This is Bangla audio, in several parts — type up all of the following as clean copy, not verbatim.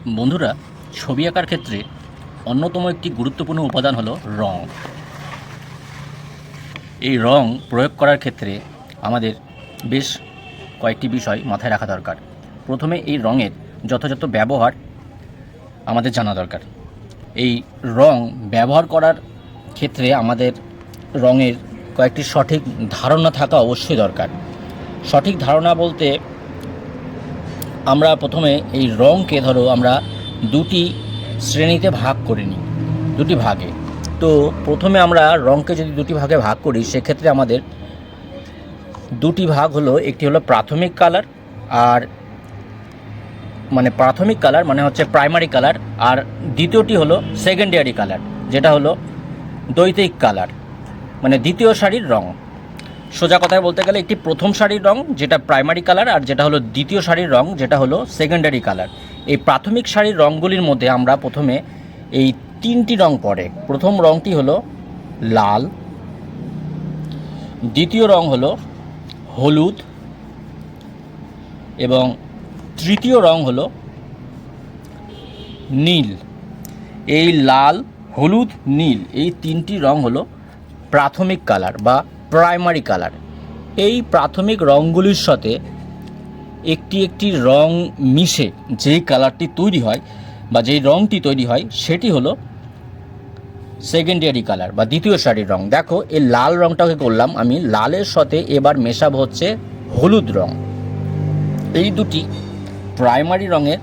বন্ধুরা, ছবি আঁকার ক্ষেত্রে অন্যতম একটি গুরুত্বপূর্ণ উপাদান হলো রং। এই রং প্রয়োগ করার ক্ষেত্রে আমাদের বেশ কয়েকটি বিষয় মাথায় রাখা দরকার। প্রথমে এই রঙের যথাযথ ব্যবহার আমাদের জানা দরকার। এই রং ব্যবহার করার ক্ষেত্রে আমাদের রঙের কয়েকটি সঠিক ধারণা থাকা অবশ্যই দরকার। সঠিক ধারণা বলতে আমরা প্রথমে এই রঙকে আমরা দুটি শ্রেণীতে ভাগ করে নিই, দুটি ভাগে। তো প্রথমে আমরা রঙকে যদি দুটি ভাগে ভাগ করি, সেক্ষেত্রে আমাদের দুটি ভাগ হলো, একটি হলো প্রাথমিক কালার, আর প্রাথমিক কালার মানে হচ্ছে প্রাইমারি কালার, আর দ্বিতীয়টি হলো সেকেন্ডারি কালার, যেটা হলো দ্বৈতিক কালার, মানে দ্বিতীয় সারির রং। সোজা কথায় বলতে গেলে একটি প্রথম সারির রং যেটা প্রাইমারি কালার, আর যেটা হলো দ্বিতীয় সারির রং যেটা হলো সেকেন্ডারি কালার। এই প্রাথমিক সারির রঙগুলির মধ্যে আমরা প্রথমে এই তিনটি রং পড়ে। প্রথম রঙটি হলো লাল, দ্বিতীয় রং হলো হলুদ, এবং তৃতীয় রং হলো নীল। এই লাল, হলুদ, নীল এই তিনটি রং হলো প্রাথমিক কালার বা প্রাইমারি কালার। এই প্রাথমিক রঙগুলির সাথে একটি একটি রং মিশে যেই কালারটি তৈরি হয় বা যেই রঙটি তৈরি হয়, সেটি হলো সেকেন্ডারি কালার বা দ্বিতীয় সারির রং। দেখো, এই লাল রঙটাকে করলাম আমি, লালের সাথে এবার মেশাবো হচ্ছে হলুদ রং। এই দুটি প্রাইমারি রঙের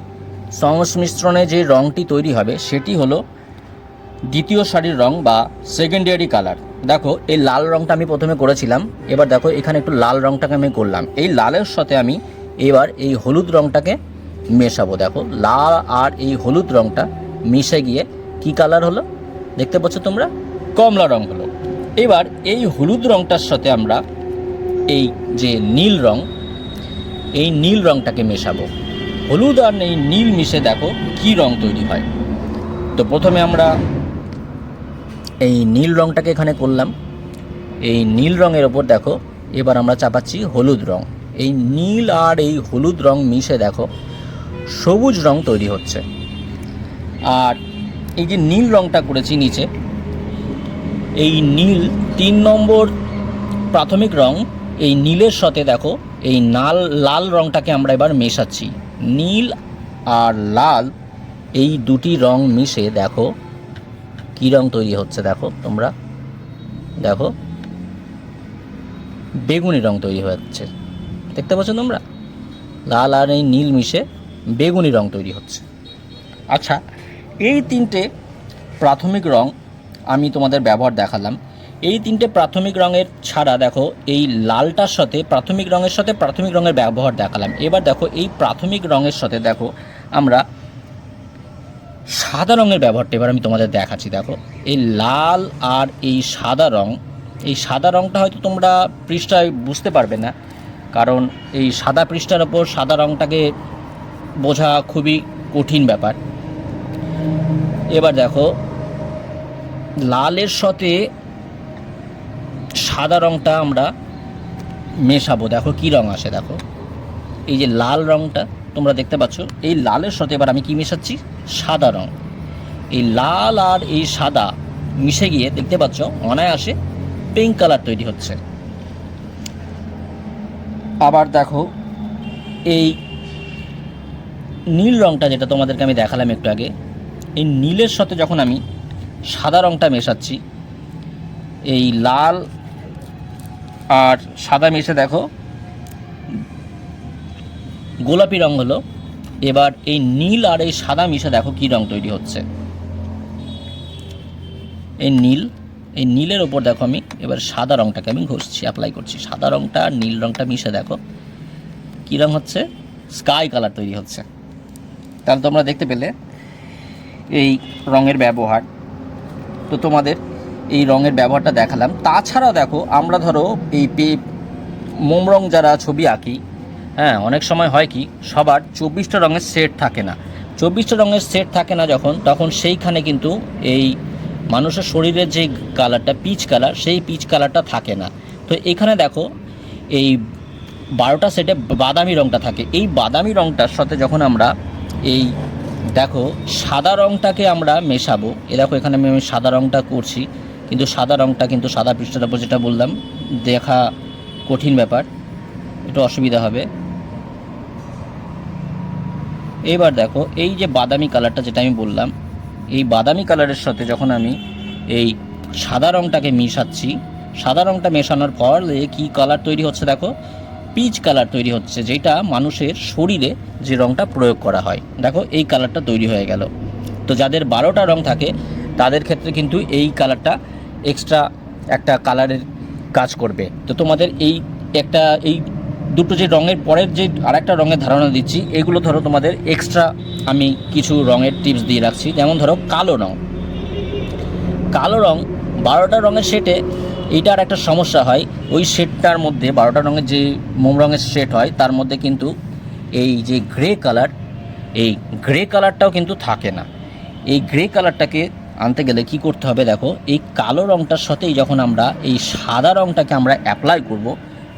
সংমিশ্রণে যে রঙটি তৈরি হবে সেটি হলো দ্বিতীয় সারির রং বা সেকেন্ডারি কালার। দেখো, এই লাল রঙটা আমি প্রথমে করেছিলাম, এবার দেখো এখানে একটু লাল রঙটাকে আমি করলাম। এই লালের সাথে আমি এবার এই হলুদ রঙটাকে মেশাবো। দেখো, লাল আর এই হলুদ রঙটা মিশে গিয়ে কি কালার হলো দেখতে পাচ্ছ তোমরা? কমলা রং হলো। এবার এই হলুদ রঙটার সাথে আমরা এই যে নীল রং, এই নীল রঙটাকে মেশাবো। হলুদ আর এই নীল মিশে দেখো কি রং তৈরি হয়। তো প্রথমে আমরা এই নীল রঙটাকে এখানে করলাম। এই নীল রঙের ওপর দেখো এবার আমরা চাপাচ্ছি হলুদ রং। এই নীল আর এই হলুদ রং মিশে দেখো সবুজ রং তৈরি হচ্ছে। আর এই যে নীল রঙটা করেছি নিচে, এই নীল 3 নম্বর প্রাথমিক রং, এই নীলের সাথে দেখো এই লাল রঙটাকে আমরা এবার মেশাচ্ছি। নীল আর লাল এই দুটি রং মিশে দেখো কি রং তৈরি হচ্ছে। দেখো তোমরা, দেখো বেগুনি রং তৈরি হচ্ছে, দেখতে পাচ্ছ তোমরা? লাল আর এই নীল মিশে বেগুনি রং তৈরি হচ্ছে। আচ্ছা, এই তিনটে প্রাথমিক রং আমি তোমাদের ব্যবহার দেখালাম। এই তিনটে প্রাথমিক রঙের ছাড়া দেখো এই লালটার সাথে প্রাথমিক রঙের সাথে প্রাথমিক রঙের ব্যবহার দেখালাম। এবার দেখো এই প্রাথমিক রঙের সাথে দেখো আমরা সাদা রঙের ব্যবহারটা এবার আমি তোমাদের দেখাচ্ছি। দেখো, এই লাল আর এই সাদা রং, এই সাদা রঙটা হয়তো তোমরা পৃষ্ঠায় বুঝতে পারবে না, কারণ এই সাদা পৃষ্ঠার ওপর সাদা রঙটাকে বোঝা খুবই কঠিন ব্যাপার। এবার দেখো লালের সাথে সাদা রঙটা আমরা মেশাবো। দেখো কি রং আসে। দেখো, এই যে লাল রঙটা তোমরা দেখতে পাচ্ছ, এই লালের সাথে এবার আমি কি মেশাচ্ছি? সাদা রং। এই লাল আর এই সাদা মিশে গিয়ে দেখতে পাচ্ছ অনায়াসে পিঙ্ক কালার তৈরি হচ্ছে। আবার দেখো এই নীল রঙটা যেটা তোমাদেরকে আমি দেখালাম একটু আগে, এই নীলের সাথে যখন আমি সাদা রঙটা মেশাচ্ছি, এই লাল আর সাদা মিশে দেখো গোলাপি রং হলো। এবার এই নীল আর এই সাদা মিশে দেখো কি রং তৈরি হচ্ছে। এই নীলের ওপর দেখো আমি এবার সাদা রঙটাকে আমি ঘষছি, অ্যাপ্লাই করছি। সাদা রঙটা আর নীল রঙটা মিশে দেখো কী রং হচ্ছে? স্কাই কালার তৈরি হচ্ছে। তাহলে তোমরা দেখতে পেলে এই রঙের ব্যবহার। তো তোমাদের এই রঙের ব্যবহারটা দেখালাম। তাছাড়াও দেখো আমরা ধরো এই মোম রং যারা ছবি আঁকি, হ্যাঁ, অনেক সময় হয় কি সবার 24টা রঙের সেট থাকে না। 24টা রঙের সেট থাকে না তখন সেইখানে কিন্তু এই মানুষের শরীরের যে কালারটা পিচ কালার, সেই পিচ কালারটা থাকে না। তো এখানে দেখো এই 12টা সেটে বাদামি রঙটা থাকে। এই বাদামি রঙটার সাথে যখন আমরা এই দেখো সাদা রঙটাকে আমরা মেশাবো। দেখো এখানে আমি সাদা রঙটা করছি, কিন্তু সাদা রঙটা কিন্তু সাদা পৃষ্ঠার উপর যেটা বললাম দেখা কঠিন ব্যাপার, একটু অসুবিধা হবে। এবার দেখো এই যে বাদামি কালারটা যেটা আমি বললাম, এই বাদামি কালারের সাথে যখন আমি এই সাদা রঙটাকে মিশাচ্ছি, সাদা রঙটা মেশানোর পর কি কালার তৈরি হচ্ছে দেখো, পিচ কালার তৈরি হচ্ছে, যেটা মানুষের শরীরে যে রঙটা প্রয়োগ করা হয়। দেখো এই কালারটা তৈরি হয়ে গেল। তো যাদের 12টা রঙ থাকে তাদের ক্ষেত্রে কিন্তু এই কালারটা এক্সট্রা একটা কালারের কাজ করবে। তো তোমাদের এই দুটো যে রঙের পরের যে আরেকটা রঙের ধারণা দিচ্ছি, এগুলো ধরো তোমাদের এক্সট্রা আমি কিছু রঙের টিপস দিয়ে রাখছি। যেমন ধরো কালো রঙ, কালো রঙ 12টা রঙের সেটে এইটার একটা সমস্যা হয়, ওই শেডটার মধ্যে 12টা রঙের যে মোম রঙের শেড হয় তার মধ্যে কিন্তু এই যে গ্রে কালার, এই গ্রে কালারটাও কিন্তু থাকে না। এই গ্রে কালারটাকে আনতে গেলে কি করতে হবে দেখো, এই কালো রঙটার সাথেই যখন আমরা এই সাদা রঙটাকে আমরা অ্যাপ্লাই করব,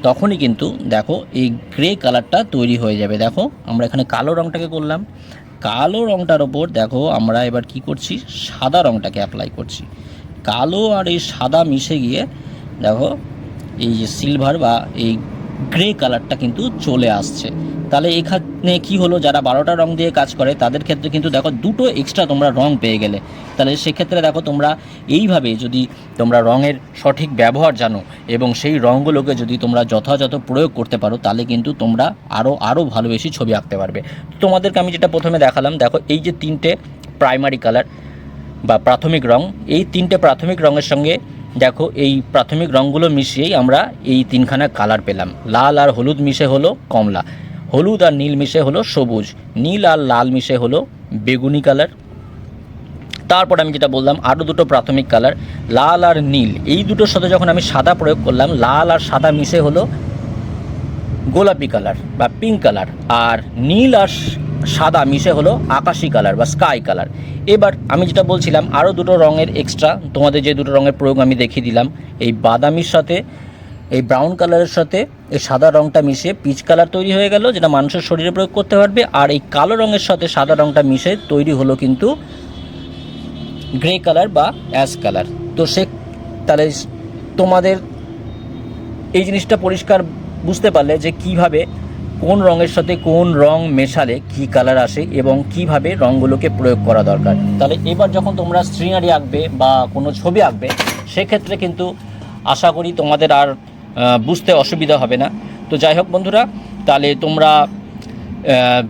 তখনই কিন্তু দেখো এই গ্রে কালারটা তৈরি হয়ে যাবে। দেখো আমরা এখানে কালো রঙটাকে করলাম, কালো রঙটার ওপর দেখো আমরা এবার কি করছি, সাদা রঙটাকে অ্যাপ্লাই করছি। কালো আর এই সাদা মিশে গিয়ে দেখো এই যে সিলভার বা এই গ্রে কালারটা কিন্তু চলে আসছে। তাহলে এখানে কি হলো, যারা 12টা রঙ দিয়ে কাজ করে তাদের ক্ষেত্রে কিন্তু দেখো দুটো এক্সট্রা তোমরা রঙ পেয়ে গেলে। তাহলে সেক্ষেত্রে দেখো তোমরা এইভাবে যদি তোমরা রঙের সঠিক ব্যবহার জানো এবং সেই রঙগুলোকে যদি তোমরা যথাযথ প্রয়োগ করতে পারো, তাহলে কিন্তু তোমরা আরও ভালো বেশি ছবি আঁকতে পারবে। তোমাদেরকে আমি যেটা প্রথমে দেখালাম, দেখো এই যে 3টে প্রাইমারি কালার বা প্রাথমিক রঙ, এই 3টে প্রাথমিক রঙের সঙ্গে দেখো এই প্রাথমিক রঙগুলো মিশিয়েই আমরা এই 3খানা কালার পেলাম। লাল আর হলুদ মিশে হলো কমলা, হলুদ আর নীল মিশে হলো সবুজ, নীল আর লাল মিশে হলো বেগুনি কালার। তারপর আমি যেটা বললাম আরও দুটো প্রাথমিক কালার লাল আর নীল, এই দুটোর সাথে যখন আমি সাদা প্রয়োগ করলাম, লাল আর সাদা মিশে হলো গোলাপি কালার বা পিঙ্ক কালার, আর নীল আর সাদা মিশে হলো আকাশি কালার বা স্কাই কালার। এবার আমি যেটা বলছিলাম আরও দুটো রঙের এক্সট্রা, তোমাদের যে দুটো রঙের প্রয়োগ আমি দেখিয়ে দিলাম, এই বাদামির সাথে এই ব্রাউন কালারের সাথে এই সাদা রঙটা মিশিয়ে পিচ কালার তৈরি হয়ে গেল, যেটা মানুষের শরীরে প্রয়োগ করতে পারবে। আর এই কালো রঙের সাথে সাদা রঙটা মিশে তৈরি হলো কিন্তু গ্রে কালার বা অ্যাশ কালার। তো তাহলে তোমাদের এই জিনিসটা পরিষ্কার বুঝতে পারলে যে কিভাবে কোন রঙের সাথে কোন রং মেশালে কি কালার আসে এবং কিভাবে রঙগুলোকে প্রয়োগ করা দরকার। তাহলে এবার যখন তোমরা সিনারি আঁকবে বা কোনো ছবি আঁকবে, সেক্ষেত্রে কিন্তু আশা করি তোমাদের আর বুঝতে অসুবিধা হবে না। তো যাই হোক বন্ধুরা, তাহলে তোমরা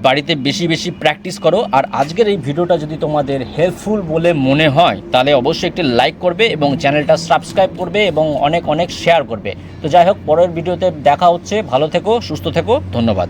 বাড়িতে বেশি বেশি প্র্যাকটিস করো। আর আজকের এই ভিডিওটা যদি তোমাদের হেল্পফুল বলে মনে হয়, তাহলে অবশ্যই একটি লাইক করবে এবং চ্যানেলটা সাবস্ক্রাইব করবে এবং অনেক অনেক শেয়ার করবে। তো যাই হোক, পরের ভিডিওতে দেখা হচ্ছে। ভালো থেকো, সুস্থ থেকো, ধন্যবাদ।